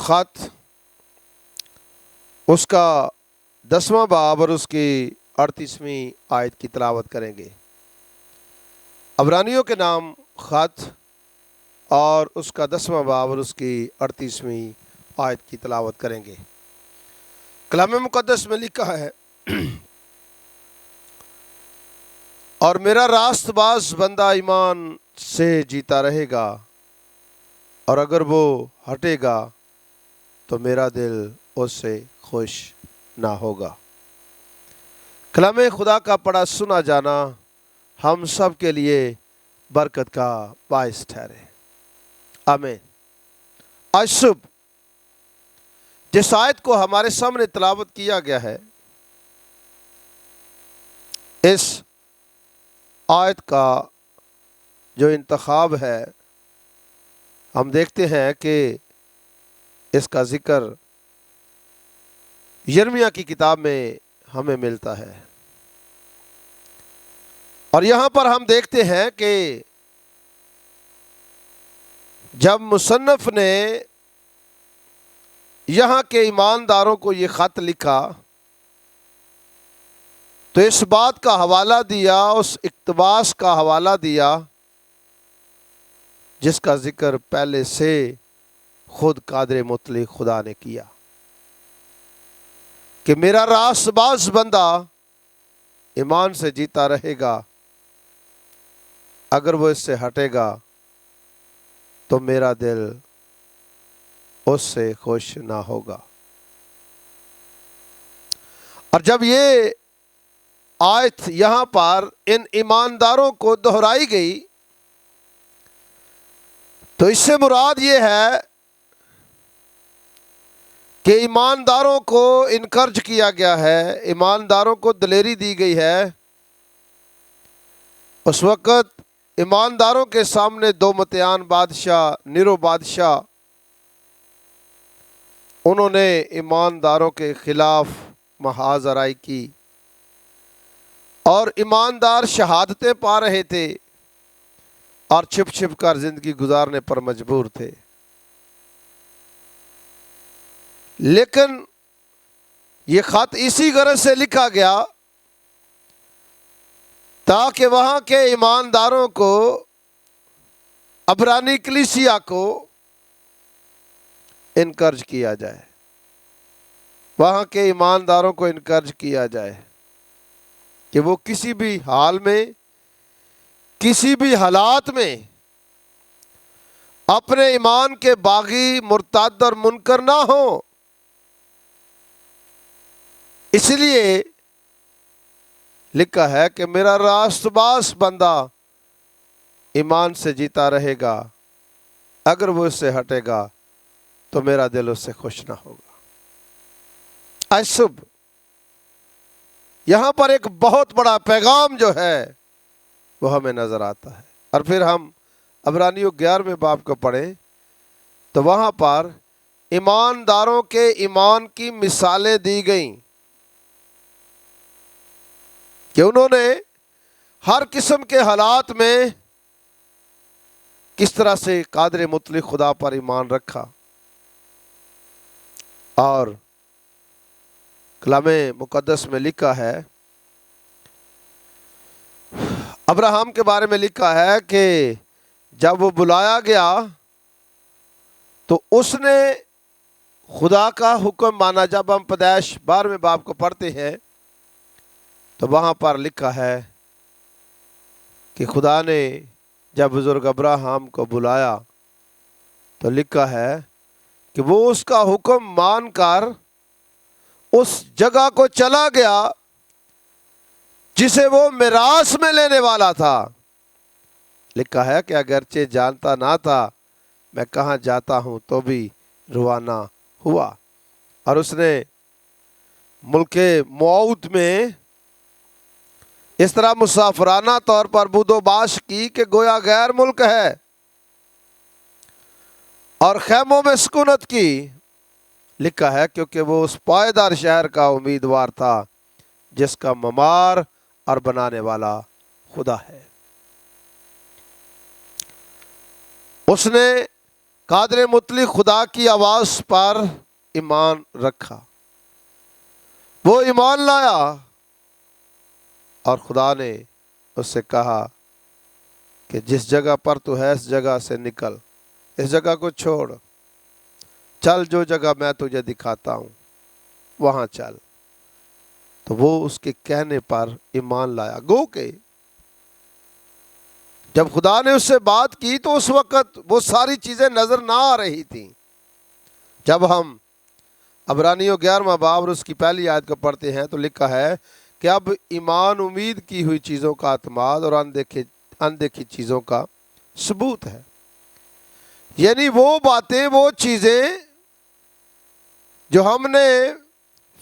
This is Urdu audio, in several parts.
خط اس کا 10واں باب اور اس کی 38ویں آیت کی تلاوت کریں گے۔ عبرانیوں کے نام خط اور اس کا 10واں باب اور اس کی 38ویں آیت کی تلاوت کریں گے۔ کلام مقدس میں لکھا ہے، اور میرا راست باز بندہ ایمان سے جیتا رہے گا، اور اگر وہ ہٹے گا تو میرا دل اس سے خوش نہ ہوگا۔ کلام خدا کا پڑھا سنا جانا ہم سب کے لیے برکت کا باعث ٹھہرے، آمین۔ آج صبح جس آیت کو ہمارے سامنے تلاوت کیا گیا ہے، اس آیت کا جو انتخاب ہے، ہم دیکھتے ہیں کہ اس کا ذکر یرمیہ کی کتاب میں ہمیں ملتا ہے، اور یہاں پر ہم دیکھتے ہیں کہ جب مصنف نے یہاں کے ایمانداروں کو یہ خط لکھا تو اس بات کا حوالہ دیا، اس اقتباس کا حوالہ دیا جس کا ذکر پہلے سے خود قادر مطلق خدا نے کیا، کہ میرا راست باز بندہ ایمان سے جیتا رہے گا، اگر وہ اس سے ہٹے گا تو میرا دل اس سے خوش نہ ہوگا۔ اور جب یہ آیت یہاں پر ان ایمانداروں کو دہرائی گئی تو اس سے مراد یہ ہے کہ ایمانداروں کو انکرج کیا گیا ہے، ایمانداروں کو دلیری دی گئی ہے۔ اس وقت ایمانداروں کے سامنے دو متیان بادشاہ، نیرو بادشاہ، انہوں نے ایمانداروں کے خلاف محاذ آرائی کی، اور ایماندار شہادتیں پا رہے تھے اور چھپ چھپ کر زندگی گزارنے پر مجبور تھے۔ لیکن یہ خط اسی غرض سے لکھا گیا تاکہ وہاں کے ایمانداروں کو، عبرانی کلیسیا کو انکرج کیا جائے، وہاں کے ایمانداروں کو انکرج کیا جائے کہ وہ کسی بھی حال میں، کسی بھی حالات میں اپنے ایمان کے باغی، مرتد اور منکر نہ ہوں۔ اس لیے لکھا ہے کہ میرا راست باز بندہ ایمان سے جیتا رہے گا، اگر وہ اس سے ہٹے گا تو میرا دل اس سے خوش نہ ہوگا۔ آج صبح یہاں پر ایک بہت بڑا پیغام جو ہے وہ ہمیں نظر آتا ہے، اور پھر ہم عبرانیوں 11ویں باب کو پڑھیں تو وہاں پر ایمانداروں کے ایمان کی مثالیں دی گئیں کہ انہوں نے ہر قسم کے حالات میں کس طرح سے قادر مطلق خدا پر ایمان رکھا۔ اور کلام مقدس میں لکھا ہے، ابراہیم کے بارے میں لکھا ہے کہ جب وہ بلایا گیا تو اس نے خدا کا حکم مانا۔ جب ہم پیدائش 12ویں باب کو پڑھتے ہیں تو وہاں پر لکھا ہے کہ خدا نے جب بزرگ ابراہیم کو بلایا تو لکھا ہے کہ وہ اس کا حکم مان کر اس جگہ کو چلا گیا جسے وہ میراث میں لینے والا تھا۔ لکھا ہے کہ اگرچہ جانتا نہ تھا میں کہاں جاتا ہوں تو بھی روانہ ہوا، اور اس نے ملک موعود میں اس طرح مسافرانہ طور پر بود و باش کی کہ گویا غیر ملک ہے، اور خیموں میں سکونت کی۔ لکھا ہے کیونکہ وہ اس پائیدار شہر کا امیدوار تھا جس کا معمار اور بنانے والا خدا ہے۔ اس نے قادر مطلق خدا کی آواز پر ایمان رکھا، وہ ایمان لایا اور خدا نے اس سے کہا کہ جس جگہ پر تو ہے اس جگہ سے نکل، اس جگہ کو چھوڑ، چل جو جگہ میں تجھے دکھاتا ہوں وہاں چل۔ تو وہ اس کے کہنے پر ایمان لایا۔ گو کہ جب خدا نے اس سے بات کی تو اس وقت وہ ساری چیزیں نظر نہ آ رہی تھیں۔ جب ہم عبرانیوں 11واں باب اور اس کی پہلی آیت کو پڑھتے ہیں تو لکھا ہے کہ اب ایمان امید کی ہوئی چیزوں کا اعتماد اور اندیکھی چیزوں کا ثبوت ہے، یعنی وہ باتیں، وہ چیزیں جو ہم نے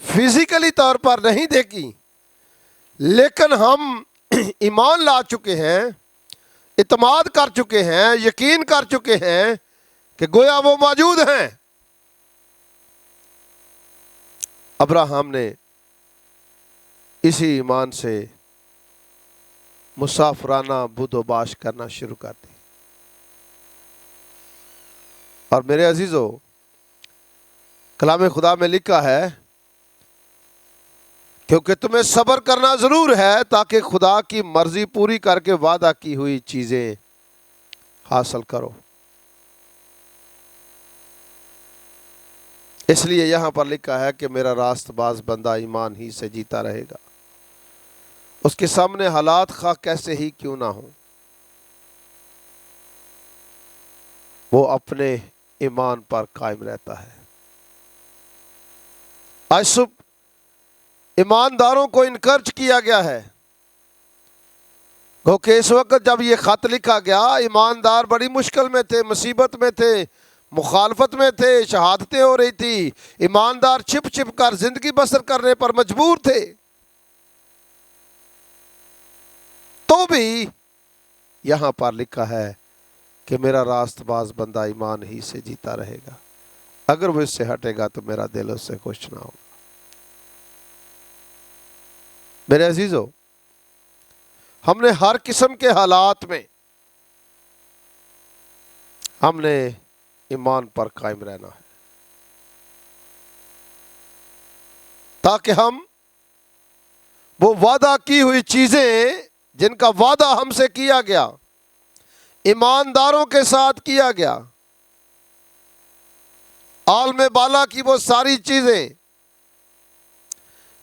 فزیکلی طور پر نہیں دیکھی لیکن ہم ایمان لا چکے ہیں، اعتماد کر چکے ہیں، یقین کر چکے ہیں کہ گویا وہ موجود ہیں۔ ابراہیم نے اسی ایمان سے مسافرانہ بدھ و باش کرنا شروع کر دی۔ اور میرے عزیزو، کلام خدا میں لکھا ہے کیونکہ تمہیں صبر کرنا ضرور ہے تاکہ خدا کی مرضی پوری کر کے وعدہ کی ہوئی چیزیں حاصل کرو۔ اس لیے یہاں پر لکھا ہے کہ میرا راست باز بندہ ایمان ہی سے جیتا رہے گا، اس کے سامنے حالات خواہ کیسے ہی کیوں نہ ہوں، وہ اپنے ایمان پر قائم رہتا ہے۔ آج صبح ایمانداروں کو انکرج کیا گیا ہے، کیونکہ اس وقت جب یہ خط لکھا گیا ایماندار بڑی مشکل میں تھے، مصیبت میں تھے، مخالفت میں تھے، شہادتیں ہو رہی تھی، ایماندار چھپ چھپ کر زندگی بسر کرنے پر مجبور تھے، تو بھی یہاں پر لکھا ہے کہ میرا راست باز بندہ ایمان ہی سے جیتا رہے گا، اگر وہ اس سے ہٹے گا تو میرا دل اس سے خوش نہ ہوگا۔ میرے عزیزو، ہم نے ہر قسم کے حالات میں ہم نے ایمان پر قائم رہنا ہے تاکہ ہم وہ وعدہ کی ہوئی چیزیں جن کا وعدہ ہم سے کیا گیا، ایمانداروں کے ساتھ کیا گیا، عالم بالا کی وہ ساری چیزیں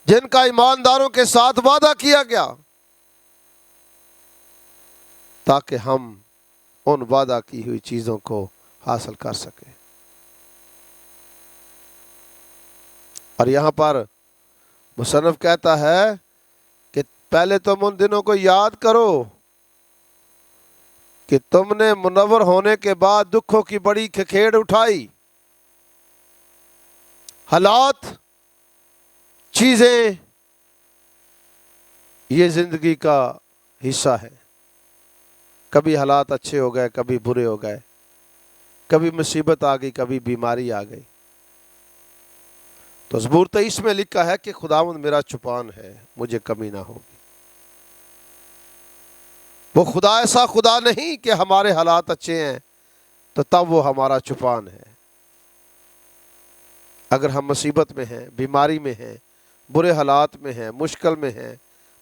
جن کا ایمانداروں کے ساتھ وعدہ کیا گیا، تاکہ ہم ان وعدہ کی ہوئی چیزوں کو حاصل کر سکیں۔ اور یہاں پر مصنف کہتا ہے کہ پہلے تم ان دنوں کو یاد کرو کہ تم نے منور ہونے کے بعد دکھوں کی بڑی کھکھیڑ اٹھائی، حالات، چیزیں، یہ زندگی کا حصہ ہے۔ کبھی حالات اچھے ہو گئے، کبھی برے ہو گئے، کبھی مصیبت آ گئی، کبھی بیماری آ گئی۔ تو زبور 23 میں لکھا ہے کہ خداوند میرا چوپان ہے، مجھے کمی نہ ہوگی۔ وہ خدا ایسا خدا نہیں کہ ہمارے حالات اچھے ہیں تو تب وہ ہمارا چوپان ہے۔ اگر ہم مصیبت میں ہیں، بیماری میں ہیں، برے حالات میں ہیں، مشکل میں ہیں،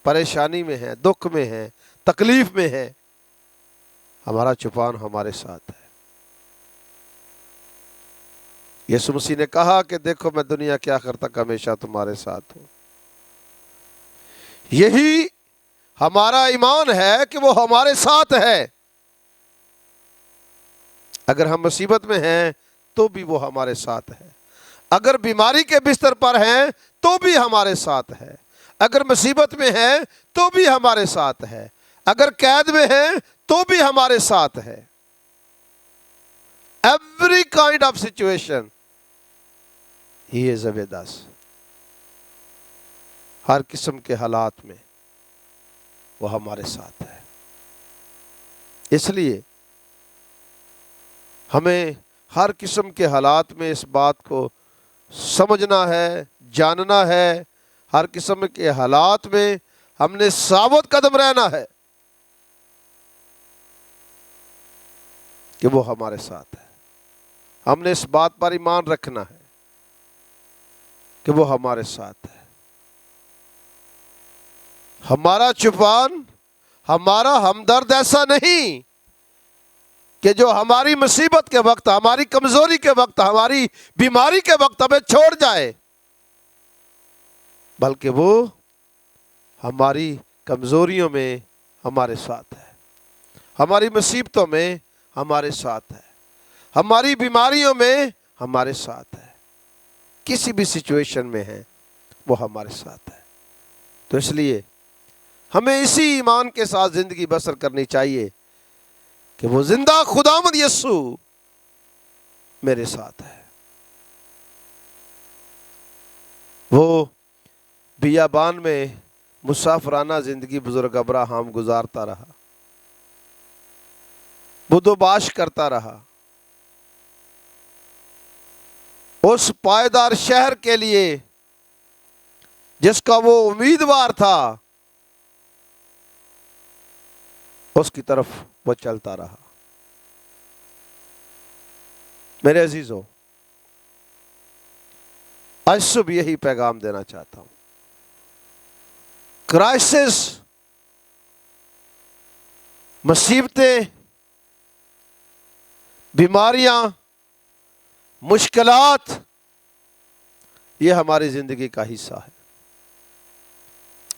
پریشانی میں ہیں، دکھ میں ہیں، تکلیف میں ہیں، ہمارا چوپان ہمارے ساتھ ہے۔ یسوع مسیح نے کہا کہ دیکھو میں دنیا کے آخر تک ہمیشہ تمہارے ساتھ ہوں۔ یہی ہمارا ایمان ہے کہ وہ ہمارے ساتھ ہے۔ اگر ہم مصیبت میں ہیں تو بھی وہ ہمارے ساتھ ہے، اگر بیماری کے بستر پر ہیں تو بھی ہمارے ساتھ ہے، اگر مصیبت میں ہیں تو بھی ہمارے ساتھ ہے، اگر قید میں ہیں تو بھی ہمارے ساتھ ہے۔ Every kind of situation He is with us۔ ہر قسم کے حالات میں وہ ہمارے ساتھ ہے۔ اس لیے ہمیں ہر قسم کے حالات میں اس بات کو سمجھنا ہے، جاننا ہے۔ ہر قسم کے حالات میں ہم نے ثابت قدم رہنا ہے کہ وہ ہمارے ساتھ ہے۔ ہم نے اس بات پر ایمان رکھنا ہے کہ وہ ہمارے ساتھ ہے۔ ہمارا چوپان، ہمارا ہمدرد ایسا نہیں کہ جو ہماری مصیبت کے وقت، ہماری کمزوری کے وقت، ہماری بیماری کے وقت ہمیں چھوڑ جائے، بلکہ وہ ہماری کمزوریوں میں ہمارے ساتھ ہے، ہماری مصیبتوں میں ہمارے ساتھ ہے، ہماری بیماریوں میں ہمارے ساتھ ہے، کسی بھی سچویشن میں ہے وہ ہمارے ساتھ ہے۔ تو اس لیے ہمیں اسی ایمان کے ساتھ زندگی بسر کرنی چاہیے کہ وہ زندہ خداوند یسوع میرے ساتھ ہے۔ وہ بیابان میں مسافرانہ زندگی بزرگ ابراہم گزارتا رہا، بدوباش کرتا رہا، اس پائیدار شہر کے لیے جس کا وہ امیدوار تھا، اس کی طرف وہ چلتا رہا۔ میرے عزیزو، آج صبح یہی پیغام دینا چاہتا ہوں۔ کرائسس، مصیبتیں، بیماریاں، مشکلات، یہ ہماری زندگی کا حصہ ہے۔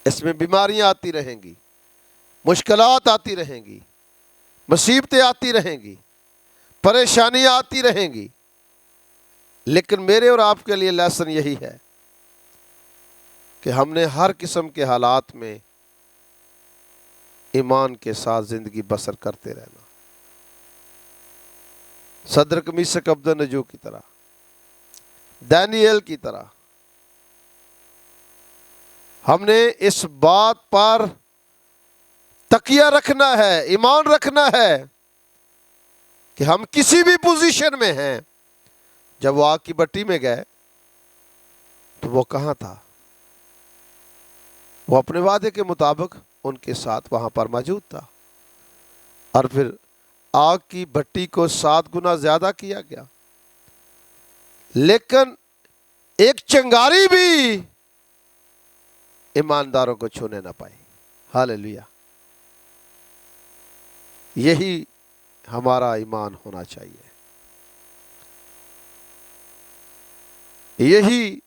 اس میں بیماریاں آتی رہیں گی، مشکلات آتی رہیں گی، مصیبتیں آتی رہیں گی، پریشانیاں آتی رہیں گی، لیکن میرے اور آپ کے لیے لیسن یہی ہے کہ ہم نے ہر قسم کے حالات میں ایمان کے ساتھ زندگی بسر کرتے رہنا، صدرک میثق عبدالنجو کی طرح، دانیل کی طرح۔ ہم نے اس بات پر تکیہ رکھنا ہے، ایمان رکھنا ہے کہ ہم کسی بھی پوزیشن میں ہیں۔ جب وہ آگ کی بٹی میں گئے تو وہ کہاں تھا؟ وہ اپنے وعدے کے مطابق ان کے ساتھ وہاں پر موجود تھا، اور پھر آگ کی بھٹی کو 7 گنا زیادہ کیا گیا، لیکن ایک چنگاری بھی ایمانداروں کو چھونے نہ پائی۔ ہاللیلویا! یہی ہمارا ایمان ہونا چاہیے، یہی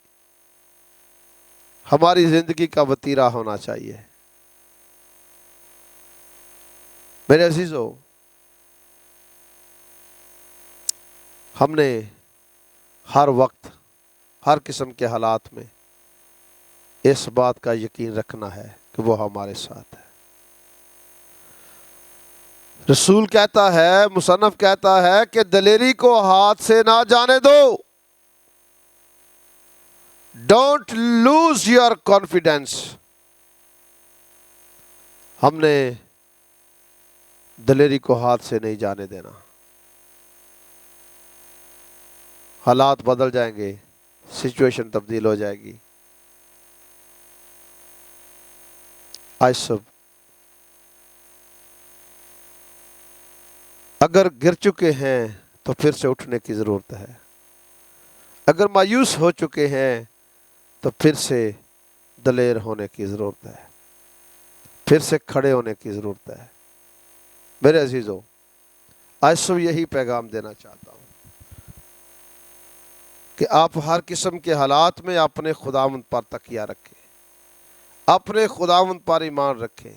ہماری زندگی کا وتیرہ ہونا چاہیے۔ میرے عزیزو، ہم نے ہر وقت، ہر قسم کے حالات میں اس بات کا یقین رکھنا ہے کہ وہ ہمارے ساتھ ہے۔ رسول کہتا ہے، مصنف کہتا ہے کہ دلیری کو ہاتھ سے نہ جانے دو۔ Don't lose your confidence. ہم نے دلیری کو ہاتھ سے نہیں جانے دینا۔ حالات بدل جائیں گے، سچویشن تبدیل ہو جائے گی۔ آج صبح اگر گر چکے ہیں تو پھر سے اٹھنے کی ضرورت ہے، اگر مایوس ہو چکے ہیں تو پھر سے دلیر ہونے کی ضرورت ہے، پھر سے کھڑے ہونے کی ضرورت ہے۔ میرے عزیزو، آج صبح یہی پیغام دینا چاہتا ہوں کہ آپ ہر قسم کے حالات میں اپنے خداوند پر تکیہ رکھیں، اپنے خداوند پر ایمان رکھیں،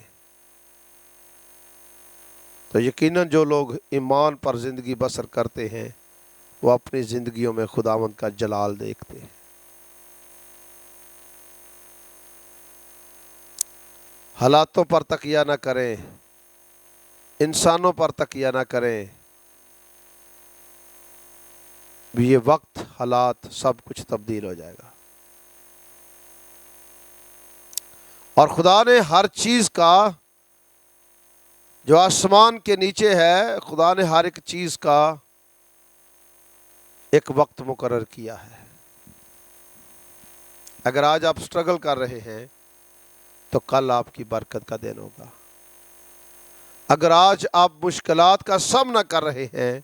تو یقیناً جو لوگ ایمان پر زندگی بسر کرتے ہیں وہ اپنی زندگیوں میں خداوند کا جلال دیکھتے ہیں۔ حالاتوں پر تکیہ نہ کریں، انسانوں پر تکیہ نہ کریں، یہ وقت، حالات، سب کچھ تبدیل ہو جائے گا، اور خدا نے ہر چیز کا، جو آسمان کے نیچے ہے، خدا نے ہر ایک چیز کا ایک وقت مقرر کیا ہے۔ اگر آج آپ سٹرگل کر رہے ہیں تو کل آپ کی برکت کا دن ہوگا۔ اگر آج آپ مشکلات کا سامنا کر رہے ہیں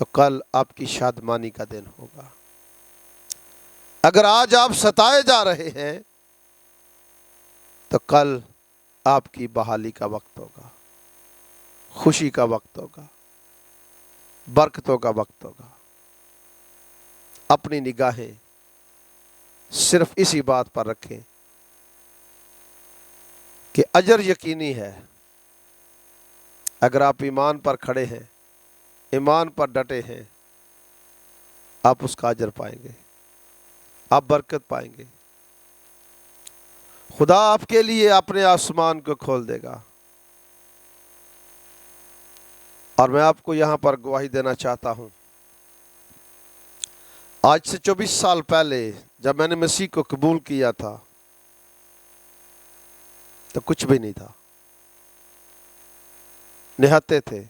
تو کل آپ کی شادمانی کا دن ہوگا۔ اگر آج آپ ستائے جا رہے ہیں تو کل آپ کی بحالی کا وقت ہوگا، خوشی کا وقت ہوگا، برکتوں کا وقت ہوگا۔ اپنی نگاہیں صرف اسی بات پر رکھیں کہ اجر یقینی ہے۔ اگر آپ ایمان پر کھڑے ہیں، ایمان پر ڈٹے ہیں، آپ اس کا اجر پائیں گے، آپ برکت پائیں گے۔ خدا آپ کے لیے اپنے آسمان کو کھول دے گا۔ اور میں آپ کو یہاں پر گواہی دینا چاہتا ہوں، آج سے 24 سال پہلے جب میں نے مسیح کو قبول کیا تھا تو کچھ بھی نہیں تھا، نہتے تھے،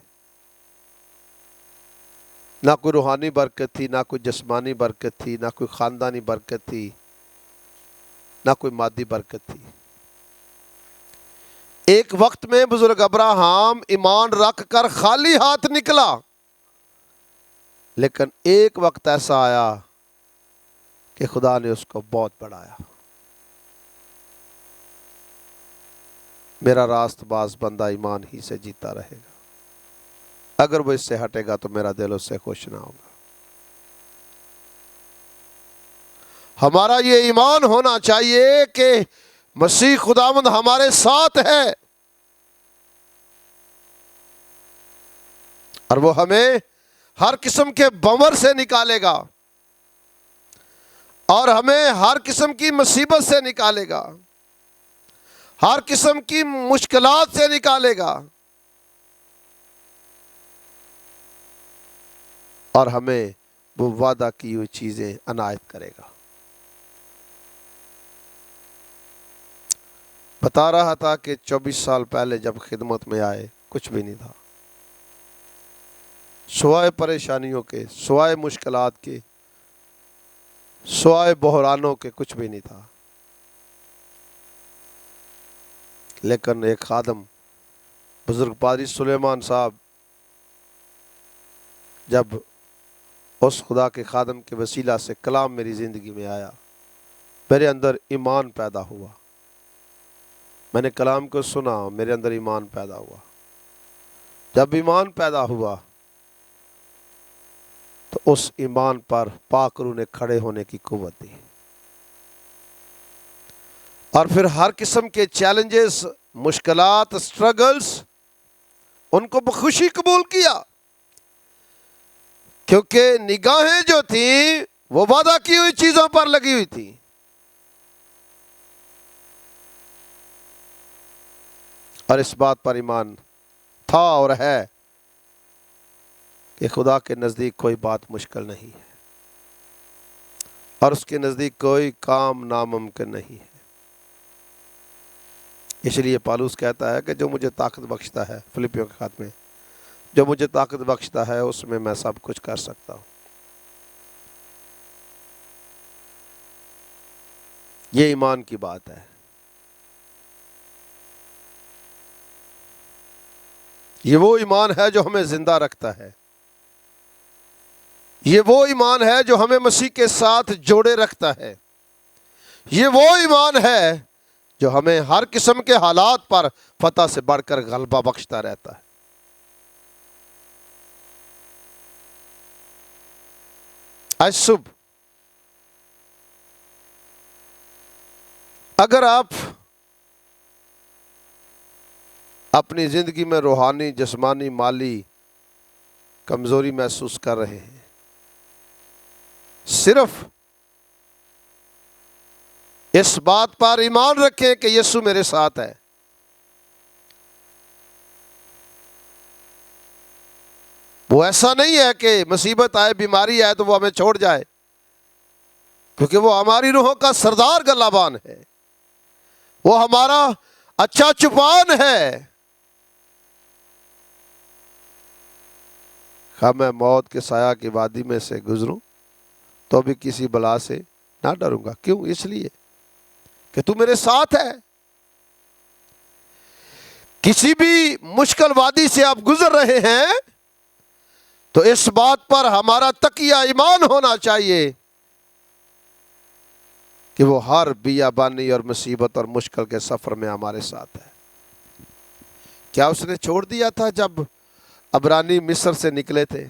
نہ کوئی روحانی برکت تھی، نہ کوئی جسمانی برکت تھی، نہ کوئی خاندانی برکت تھی، نہ کوئی مادی برکت تھی۔ ایک وقت میں بزرگ ابراہیم ایمان رکھ کر خالی ہاتھ نکلا، لیکن ایک وقت ایسا آیا کہ خدا نے اس کو بہت بڑھایا۔ میرا راست باز بندہ ایمان ہی سے جیتا رہے گا، اگر وہ اس سے ہٹے گا تو میرا دل اس سے خوش نہ ہوگا۔ ہمارا یہ ایمان ہونا چاہیے کہ مسیح خداوند ہمارے ساتھ ہے اور وہ ہمیں ہر قسم کے بمر سے نکالے گا اور ہمیں ہر قسم کی مصیبت سے نکالے گا، ہر قسم کی مشکلات سے نکالے گا، اور ہمیں وہ وعدہ کی ہوئی چیزیں عنایت کرے گا۔ بتا رہا تھا کہ 24 سال پہلے جب خدمت میں آئے کچھ بھی نہیں تھا، سوائے پریشانیوں کے، سوائے مشکلات کے، سوائے بحرانوں کے کچھ بھی نہیں تھا۔ لیکن ایک خادم بزرگ پادری سلیمان صاحب جب اس خدا کے خادم کے وسیلہ سے کلام میری زندگی میں آیا، میرے اندر ایمان پیدا ہوا۔ میں نے کلام کو سنا، میرے اندر ایمان پیدا ہوا۔ جب ایمان پیدا ہوا تو اس ایمان پر پاک روح نے کھڑے ہونے کی قوت دی، اور پھر ہر قسم کے چیلنجز، مشکلات، سٹرگلز، ان کو بخوشی قبول کیا، کیونکہ نگاہیں جو تھیں وہ وعدہ کی ہوئی چیزوں پر لگی ہوئی تھی۔ اور اس بات پر ایمان تھا اور ہے کہ خدا کے نزدیک کوئی بات مشکل نہیں ہے، اور اس کے نزدیک کوئی کام ناممکن نہیں ہے۔ اس لیے پالوس کہتا ہے کہ جو مجھے طاقت بخشتا ہے، فلپیوں کے خط میں، جو مجھے طاقت بخشتا ہے اس میں میں سب کچھ کر سکتا ہوں۔ یہ ایمان کی بات ہے۔ یہ وہ ایمان ہے جو ہمیں زندہ رکھتا ہے، یہ وہ ایمان ہے جو ہمیں مسیح کے ساتھ جوڑے رکھتا ہے، یہ وہ ایمان ہے جو ہمیں ہر قسم کے حالات پر فتح سے بڑھ کر غلبہ بخشتا رہتا ہے۔ آج صبح اگر آپ اپنی زندگی میں روحانی، جسمانی، مالی کمزوری محسوس کر رہے ہیں، صرف اس بات پر ایمان رکھیں کہ یسوع میرے ساتھ ہے۔ وہ ایسا نہیں ہے کہ مصیبت آئے، بیماری آئے تو وہ ہمیں چھوڑ جائے، کیونکہ وہ ہماری روحوں کا سردار گلابان ہے، وہ ہمارا اچھا چپان ہے۔ ہاں، میں موت کے سایہ کی وادی میں سے گزروں تو بھی کسی بلا سے نہ ڈروں گا۔ کیوں؟ اس لیے کہ تو میرے ساتھ ہے۔ کسی بھی مشکل وادی سے آپ گزر رہے ہیں تو اس بات پر ہمارا تقیہ ایمان ہونا چاہیے کہ وہ ہر بیابانی اور مصیبت اور مشکل کے سفر میں ہمارے ساتھ ہے۔ کیا اس نے چھوڑ دیا تھا جب عبرانی مصر سے نکلے تھے؟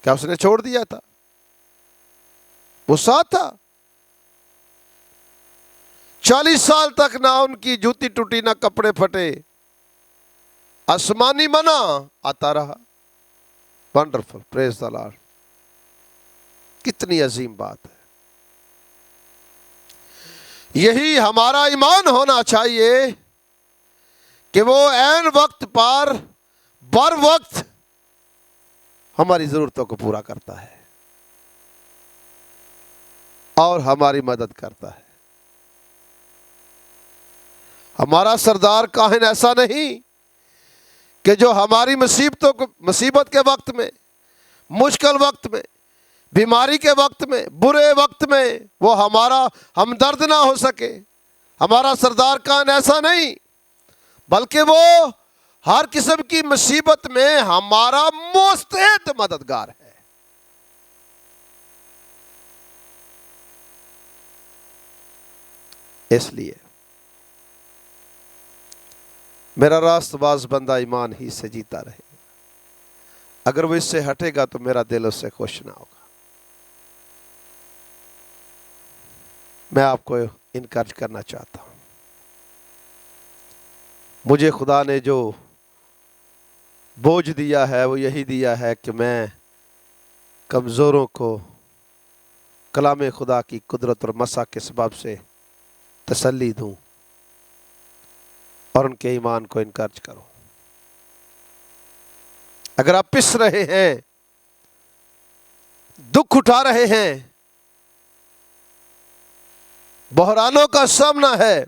کیا اس نے چھوڑ دیا تھا؟ وہ ساتھ تھا۔ 40 سال تک نہ ان کی جوتی ٹوٹی نہ کپڑے پھٹے، آسمانی منا آتا رہا۔ ونڈرفل، پریز دی لارڈ۔ کتنی عظیم بات ہے۔ یہی ہمارا ایمان ہونا چاہیے کہ وہ عین وقت پر بر وقت ہماری ضرورتوں کو پورا کرتا ہے اور ہماری مدد کرتا ہے۔ ہمارا سردار کاہن ایسا نہیں کہ جو ہماری مصیبت کے وقت میں، مشکل وقت میں، بیماری کے وقت میں، برے وقت میں وہ ہمارا ہمدرد نہ ہو سکے۔ ہمارا سردار کاہن ایسا نہیں، بلکہ وہ ہر قسم کی مصیبت میں ہمارا مستعد مددگار ہے۔ اس لیے میرا راست باز بندہ ایمان ہی سے جیتا رہے گا۔ اگر وہ اس سے ہٹے گا تو میرا دل اس سے خوش نہ ہوگا۔ میں آپ کو انکریج کرنا چاہتا ہوں، مجھے خدا نے جو بوجھ دیا ہے وہ یہی دیا ہے کہ میں کمزوروں کو کلام خدا کی قدرت اور مسا کے سبب سے تسلی دوں اور ان کے ایمان کو انکریج کروں۔ اگر آپ پس رہے ہیں، دکھ اٹھا رہے ہیں، بحرانوں کا سامنا ہے،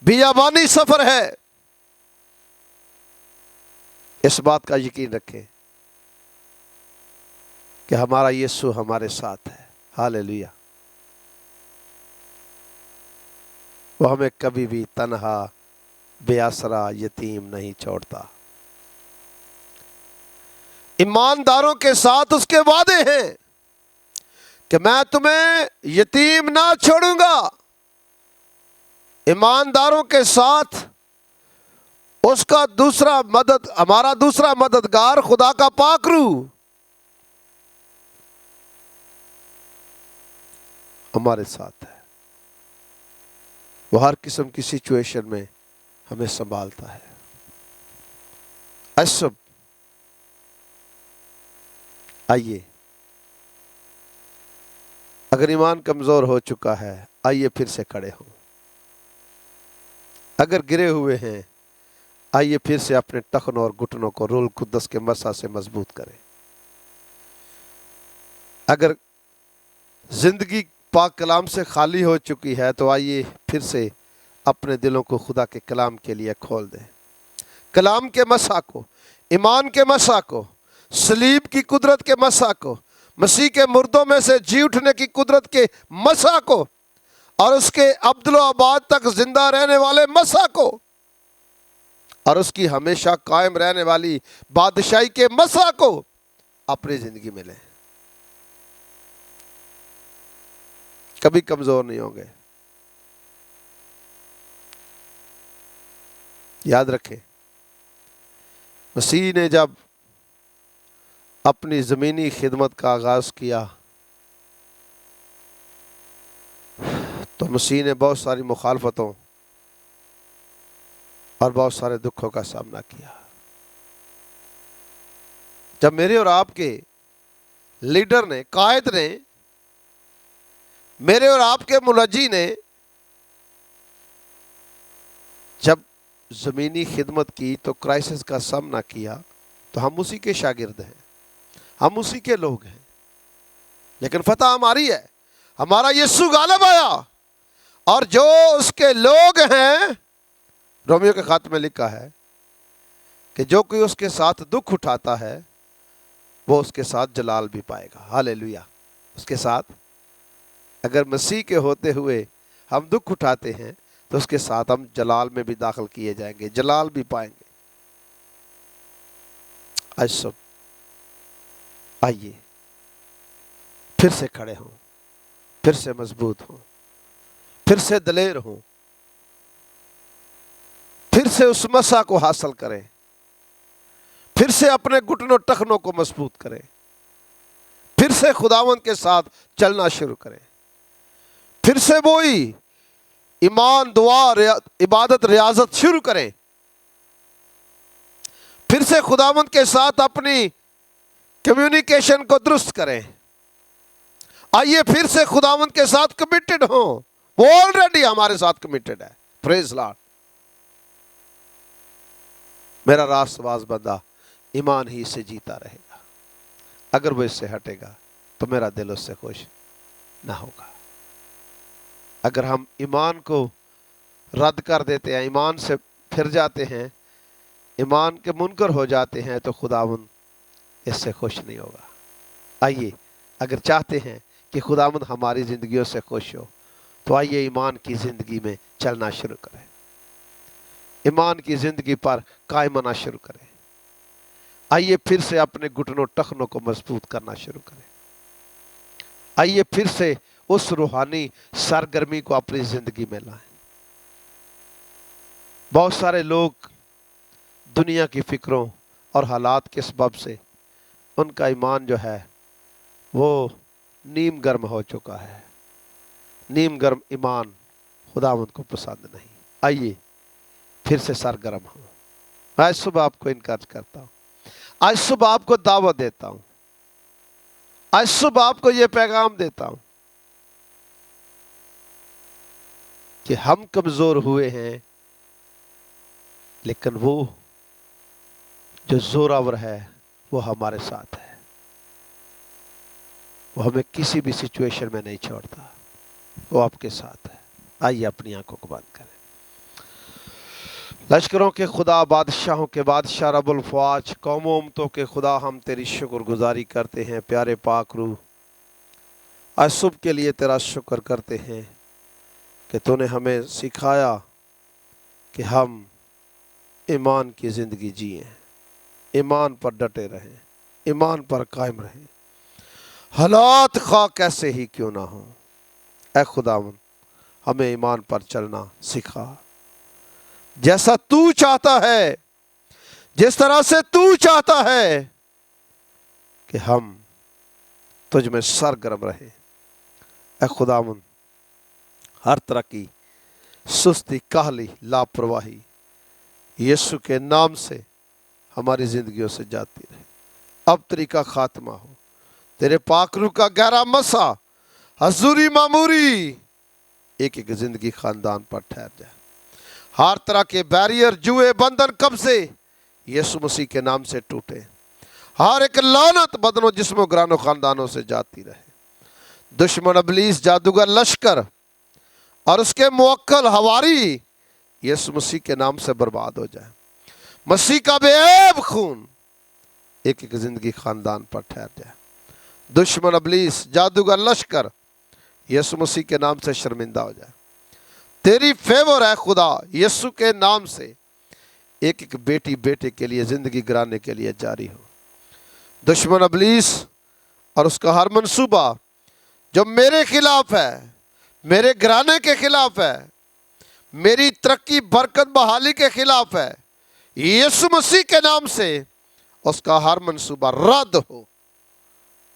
بیابانی سفر ہے، اس بات کا یقین رکھیں کہ ہمارا یسوع ہمارے ساتھ ہے۔ ہاللیلویہ۔ وہ ہمیں کبھی بھی تنہا، بے آسرا، یتیم نہیں چھوڑتا۔ ایمانداروں کے ساتھ اس کے وعدے ہیں کہ میں تمہیں یتیم نہ چھوڑوں گا۔ ایمانداروں کے ساتھ اس کا ہمارا دوسرا مددگار خدا کا پاک روح ہمارے ساتھ ہے۔ وہ ہر قسم کی سچویشن میں ہمیں سنبھالتا ہے۔ آئیے، اگر ایمان کمزور ہو چکا ہے آئیے پھر سے کھڑے ہوں۔ اگر گرے ہوئے ہیں آئیے پھر سے اپنے ٹخنوں اور گھٹنوں کو روح القدس کے مسا سے مضبوط کریں۔ اگر زندگی پاک کلام سے خالی ہو چکی ہے تو آئیے پھر سے اپنے دلوں کو خدا کے کلام کے لیے کھول دیں۔ کلام کے مسا کو، ایمان کے مسا کو، صلیب کی قدرت کے مسا کو، مسیح کے مردوں میں سے جی اٹھنے کی قدرت کے مسا کو، اور اس کے ابد و آباد تک زندہ رہنے والے مسا کو، اور اس کی ہمیشہ قائم رہنے والی بادشاہی کے مسا کو اپنی زندگی میں لیں۔ کبھی کمزور نہیں ہوں گے۔ یاد رکھیں، مسیح نے جب اپنی زمینی خدمت کا آغاز کیا تو مسیح نے بہت ساری مخالفتوں اور بہت سارے دکھوں کا سامنا کیا۔ جب میرے اور آپ کے لیڈر نے، قائد نے، میرے اور آپ کے ملجی نے جب زمینی خدمت کی تو کرائسس کا سامنا کیا، تو ہم اسی کے شاگرد ہیں، ہم اسی کے لوگ ہیں، لیکن فتح ہماری ہے۔ ہمارا یسوع غالب آیا، اور جو اس کے لوگ ہیں، رومیو کے خط میں لکھا ہے کہ جو کوئی اس کے ساتھ دکھ اٹھاتا ہے وہ اس کے ساتھ جلال بھی پائے گا۔ ہاللیلویہ۔ اس کے ساتھ، اگر مسیح کے ہوتے ہوئے ہم دکھ اٹھاتے ہیں تو اس کے ساتھ ہم جلال میں بھی داخل کیے جائیں گے، جلال بھی پائیں گے۔ آج صبح آئیے پھر سے کھڑے ہوں، پھر سے مضبوط ہوں، پھر سے دلیر ہوں، پھر سے اس مسا کو حاصل کریں، پھر سے اپنے گھٹنوں ٹخنوں کو مضبوط کریں، پھر سے خداوند کے ساتھ چلنا شروع کریں، پھر سے وہی ایمان، دعا، عبادت، ریاضت شروع کریں، پھر سے خداوند کے ساتھ اپنی کمیونیکیشن کو درست کریں۔ آئیے پھر سے خداوند کے ساتھ کمیٹڈ ہوں، وہ آلریڈی ہمارے ساتھ کمیٹڈ ہے۔ پریز لارڈ۔ میرا راست باز بندہ ایمان ہی سے جیتا رہے گا، اگر وہ اس سے ہٹے گا تو میرا دل اس سے خوش نہ ہوگا۔ اگر ہم ایمان کو رد کر دیتے ہیں، ایمان سے پھر جاتے ہیں، ایمان کے منکر ہو جاتے ہیں، تو خداوند اس سے خوش نہیں ہوگا۔ آئیے اگر چاہتے ہیں کہ خداوند ہماری زندگیوں سے خوش ہو تو آئیے ایمان کی زندگی میں چلنا شروع کریں، ایمان کی زندگی پر قائم آنا شروع کریں۔ آئیے پھر سے اپنے گھٹنوں ٹخنوں کو مضبوط کرنا شروع کریں۔ آئیے پھر سے اس روحانی سرگرمی کو اپنی زندگی میں لائیں۔ بہت سارے لوگ دنیا کی فکروں اور حالات کے سبب سے ان کا ایمان جو ہے وہ نیم گرم ہو چکا ہے۔ نیم گرم ایمان خداوند کو پسند نہیں۔ آئیے پھر سے سرگرم ہوں۔ آج صبح آپ کو انکریج کرتا ہوں، آج صبح آپ کو دعوت دیتا ہوں، آج صبح آپ کو یہ پیغام دیتا ہوں کہ ہم کمزور ہوئے ہیں، لیکن وہ جو زوراور ہے وہ ہمارے ساتھ ہے، وہ ہمیں کسی بھی سچویشن میں نہیں چھوڑتا، وہ آپ کے ساتھ ہے۔ آئیے اپنی آنکھوں کو بند کریں۔ لشکروں کے خدا، بادشاہوں کے بادشاہ، رب الفواج، قوموں امتوں کے خدا، ہم تیری شکر گزاری کرتے ہیں۔ پیارے پاک روح، آج صبح کے لیے تیرا شکر کرتے ہیں کہ تو نے ہمیں سکھایا کہ ہم ایمان کی زندگی جئیں، ایمان پر ڈٹے رہیں، ایمان پر قائم رہیں، حالات خواہ کیسے ہی کیوں نہ ہوں۔ اے خداوند ہمیں ایمان پر چلنا سکھا، جیسا تو چاہتا ہے، جس طرح سے تو چاہتا ہے کہ ہم تجھ میں سرگرم رہیں۔ اے خداوند ہر طرح کی سستی، کاہلی، لاپرواہی یسوع کے نام سے ہماری زندگیوں سے جاتی رہے۔ اب طریقہ خاتمہ ہو، تیرے پاک روح کا گہرا مسا، حضوری معموری ایک ایک زندگی خاندان پر ٹھہر جائے۔ ہر طرح کے بیریئر، جوئے، بندھن، قبضے یسوع مسیح کے نام سے ٹوٹے۔ ہر ایک لعنت بدنوں، جسموں، گرانوں، خاندانوں سے جاتی رہے۔ دشمن ابلیس، جادوگر، لشکر اور اس کے موکل حواری یسوع مسیح کے نام سے برباد ہو جائے۔ مسیح کا بے عیب خون ایک ایک زندگی خاندان پر ٹھہر جائے۔ دشمن ابلیس، جادوگر، لشکر یسوع مسیح کے نام سے شرمندہ ہو جائے۔ تیری فیور ہے خدا، یسوع کے نام سے ایک ایک بیٹی بیٹے کے لیے زندگی گرانے کے لیے جاری ہو۔ دشمن ابلیس اور اس کا ہر منصوبہ جو میرے خلاف ہے، میرے گھرانے کے خلاف ہے، میری ترقی، برکت، بحالی کے خلاف ہے، یسوع مسیح کے نام سے اس کا ہر منصوبہ رد ہو۔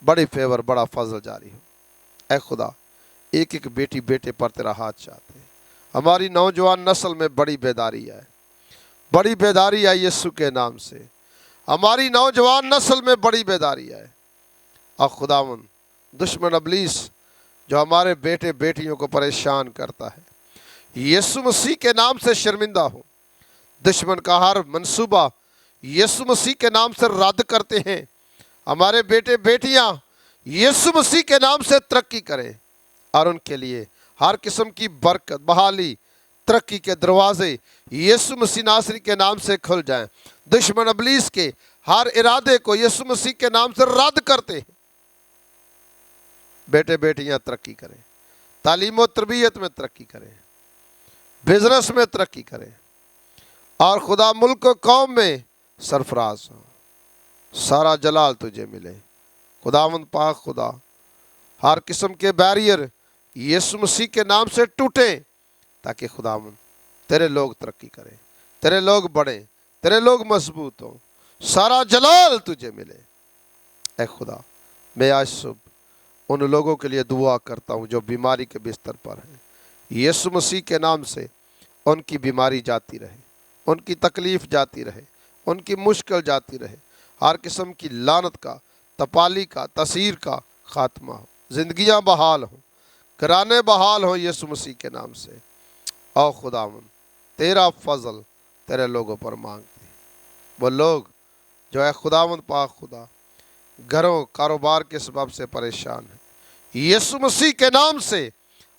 بڑی فیور، بڑا فضل جاری ہو۔ اے خدا ایک ایک بیٹی بیٹے پر تیرا ہاتھ چاہتے ہیں۔ ہماری نوجوان نسل میں بڑی بیداری ہے، بڑی بیداری ہے یسوع کے نام سے۔ ہماری نوجوان نسل میں بڑی بیداری ہے۔ اور خداوند دشمن ابلیس جو ہمارے بیٹے بیٹیوں کو پریشان کرتا ہے، یسوع مسیح کے نام سے شرمندہ ہو۔ دشمن کا ہر منصوبہ یسوع مسیح کے نام سے رد کرتے ہیں۔ ہمارے بیٹے بیٹیاں یسوع مسیح کے نام سے ترقی کریں اور ان کے لیے ہر قسم کی برکت، بحالی، ترقی کے دروازے یسوع مسیح ناصری کے نام سے کھل جائیں۔ دشمن ابلیس کے ہر ارادے کو یسوع مسیح کے نام سے رد کرتے ہیں۔ بیٹے بیٹیاں ترقی کریں، تعلیم و تربیت میں ترقی کریں، بزنس میں ترقی کریں، اور خدا ملک و قوم میں سرفراز ہوں۔ سارا جلال تجھے ملے۔ خداوند پاک خدا، ہر قسم کے بیریئر یسوع مسیح کے نام سے ٹوٹیں، تاکہ خداوند تیرے لوگ ترقی کریں، تیرے لوگ بڑھیں، تیرے لوگ مضبوط ہوں، سارا جلال تجھے ملے۔ اے خدا، میں آج صبح ان لوگوں کے لیے دعا کرتا ہوں جو بیماری کے بستر پر ہیں، یسوع مسیح کے نام سے ان کی بیماری جاتی رہے، ان کی تکلیف جاتی رہے، ان کی مشکل جاتی رہے، ہر قسم کی لعنت کا، تپالی کا، تاثیر کا خاتمہ ہو، زندگیاں بحال ہوں، کرانے بحال ہوں یسوع مسیح کے نام سے۔ او خداوند، تیرا فضل تیرے لوگوں پر مانگتے ہیں، وہ لوگ جو ہے خداوند پاک خدا گھروں کاروبار کے سبب سے پریشان ہیں، یسوع مسیح کے نام سے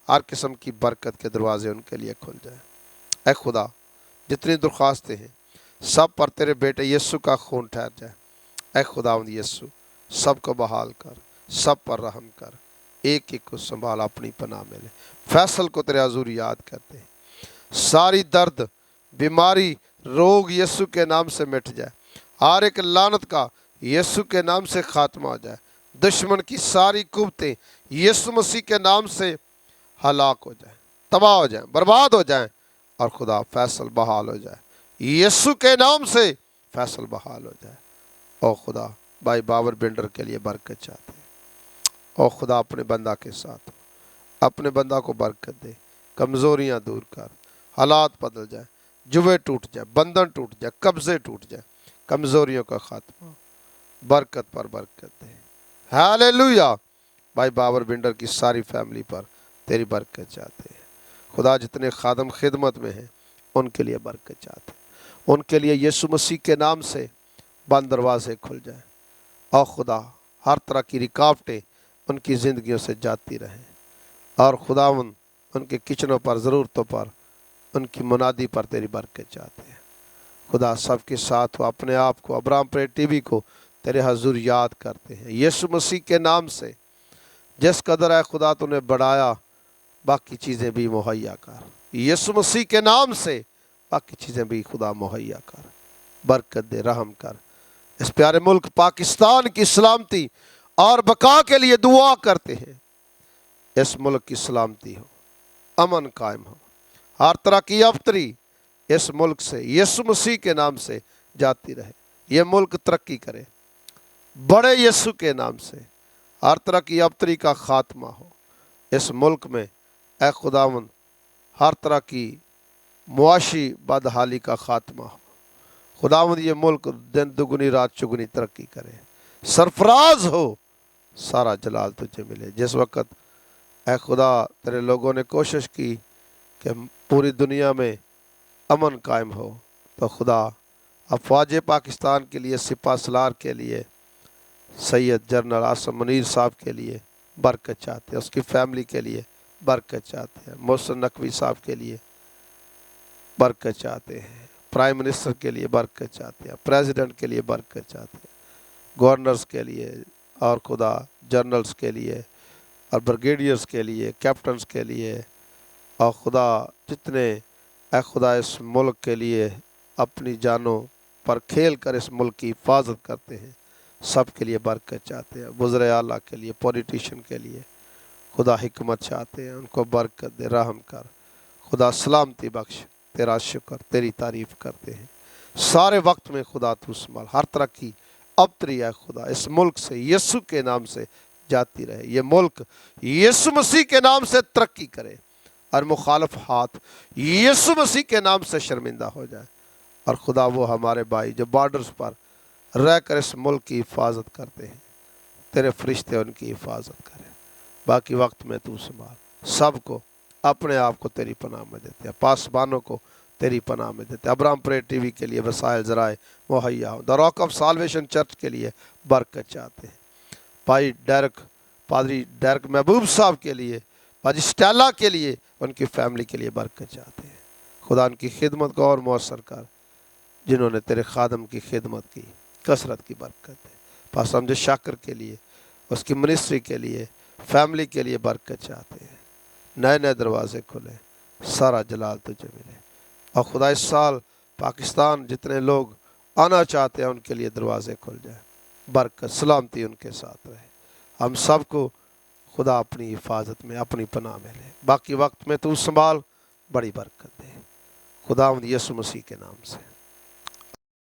ہر قسم کی برکت کے دروازے ان کے لیے کھل جائیں۔ اے خدا، جتنی درخواستیں ہیں سب پر تیرے بیٹے یسوع کا خون ٹھہر جائے۔ اے خداوند یسوع، سب کو بحال کر، سب پر رحم کر، ایک ایک کو سنبھال، اپنی پناہ میں لے۔ فیصل کو تیرے حضور یاد کرتے ہیں، ساری درد، بیماری، روگ یسوع کے نام سے مٹ جائے، ہر ایک لعنت کا یسوع کے نام سے خاتمہ ہو جائے، دشمن کی ساری قوتیں یسوع مسیح کے نام سے ہلاک ہو جائیں، تباہ ہو جائیں، برباد ہو جائیں، اور خدا فیصل بحال ہو جائے، یسوع کے نام سے فیصل بحال ہو جائے۔ او خدا، بھائی باور بلڈر کے لیے برکت چاہتے ہیں، او خدا اپنے بندہ کے ساتھ ہو، اپنے بندہ کو برکت دے، کمزوریاں دور کر، حالات بدل جائیں، جوے ٹوٹ جائے، بندھن ٹوٹ جائے، قبضے ٹوٹ جائے، کمزوریوں کا خاتمہ ہو، برکت پر برکت دے۔ ہاللویا۔ بھائی باور بلڈر کی ساری فیملی پر تیری برکت چاہتے ہیں خدا، جتنے خادم خدمت میں ہیں ان کے لیے برکت چاہتے ہیں، ان کے لیے یسوع مسیح کے نام سے بند دروازے کھل جائیں، اور خدا ہر طرح کی رکاوٹیں ان کی زندگیوں سے جاتی رہیں، اور خداوند ان کے کچنوں پر، ضرورتوں پر، ان کی منادی پر تیری برکت چاہتے ہیں خدا۔ سب کے ساتھ ہو، اپنے آپ کو، ابراہم پریئر ٹی وی کو تیرے حضور یاد کرتے ہیں یسوع مسیح کے نام سے، جس قدر ہے خدا تو نے بڑھایا، باقی چیزیں بھی مہیا کر، یسوع مسیح کے نام سے باقی چیزیں بھی خدا مہیا کر، برکت دے، رحم کر۔ اس پیارے ملک پاکستان کی سلامتی اور بقا کے لیے دعا کرتے ہیں، اس ملک کی سلامتی ہو، امن قائم ہو، ہر طرح کی ابتری اس ملک سے یسوع مسیح کے نام سے جاتی رہے، یہ ملک ترقی کرے، بڑے یسوع کے نام سے ہر طرح کی ابتری کا خاتمہ ہو اس ملک میں۔ اے خداوند، ہر طرح کی معاشی بدحالی کا خاتمہ ہو خداوند، یہ ملک دن دگنی رات چگنی ترقی کرے، سرفراز ہو، سارا جلال تجھے ملے۔ جس وقت اے خدا تیرے لوگوں نے کوشش کی کہ پوری دنیا میں امن قائم ہو، تو خدا افواج پاکستان کے لیے، سپہ سالار کے لیے، سید جنرل عاصم منیر صاحب کے لیے برکت چاہتے ہیں، اس کی فیملی کے لیے برکت چاہتے ہیں، محسن نقوی صاحب کے لیے برکت چاہتے ہیں، پرائم منسٹر کے لیے برکت چاہتے ہیں، پریزیڈنٹ کے لیے برکت چاہتے ہیں، گورنرز کے لیے، اور خدا جنرلز کے لیے، اور بریگیڈیئرز کے لیے، کیپٹنز کے لیے، اور خدا جتنے اے خدا اس ملک کے لیے اپنی جانوں پر کھیل کر اس ملک کی حفاظت کرتے ہیں، سب کے لیے برکت چاہتے ہیں، وزراء اعلیٰ کے لیے، پولیٹیشین کے لیے خدا حکمت چاہتے ہیں، ان کو برکت دے، رحم کر خدا، سلامتی بخش، تیرا شکر، تیری تعریف کرتے ہیں سارے وقت میں خدا، تو سنبھال، ہر طرح کی ابتری ہے خدا اس ملک سے یسوع کے نام سے جاتی رہے، یہ ملک یسوع مسیح کے نام سے ترقی کرے، اور مخالف ہاتھ یسوع مسیح کے نام سے شرمندہ ہو جائے، اور خدا وہ ہمارے بھائی جو بارڈرز پر رہ کر اس ملک کی حفاظت کرتے ہیں، تیرے فرشتے ان کی حفاظت کریں، باقی وقت میں تو سنبھال، سب کو اپنے آپ کو تیری پناہ میں دیتے ہیں، پاسبانوں کو تیری پناہ میں دیتے ہیں، ابراہم پریئر ٹی وی کے لیے وسائل ذرائع مہیا ہو، the Rock of Salvation Church کے لیے برکت چاہتے ہیں، بھائی پادری ڈیرک محبوب صاحب کے لیے، بھاجی سٹیلا کے لیے، ان کی فیملی کے لیے برکت چاہتے ہیں خدا، ان کی خدمت کو اور مؤثر کر، جنہوں نے تیرے خادم کی خدمت کی، کثرت کی برکت ہے، پاسٹر امجد شاکر کے لیے، اس کی منسٹری کے لیے، فیملی کے لیے برکت چاہتے ہیں، نئے نئے دروازے کھلے، سارا جلال تجھے ملے، اور خدا اس سال پاکستان جتنے لوگ آنا چاہتے ہیں ان کے لیے دروازے کھل جائیں، برکت سلامتی ان کے ساتھ رہے. ہم سب کو خدا اپنی حفاظت میں اپنی پناہ میں لے. باقی وقت میں تو سنبھال، بڑی برکت دے. خداوند یسوع مسیح کے نام سے.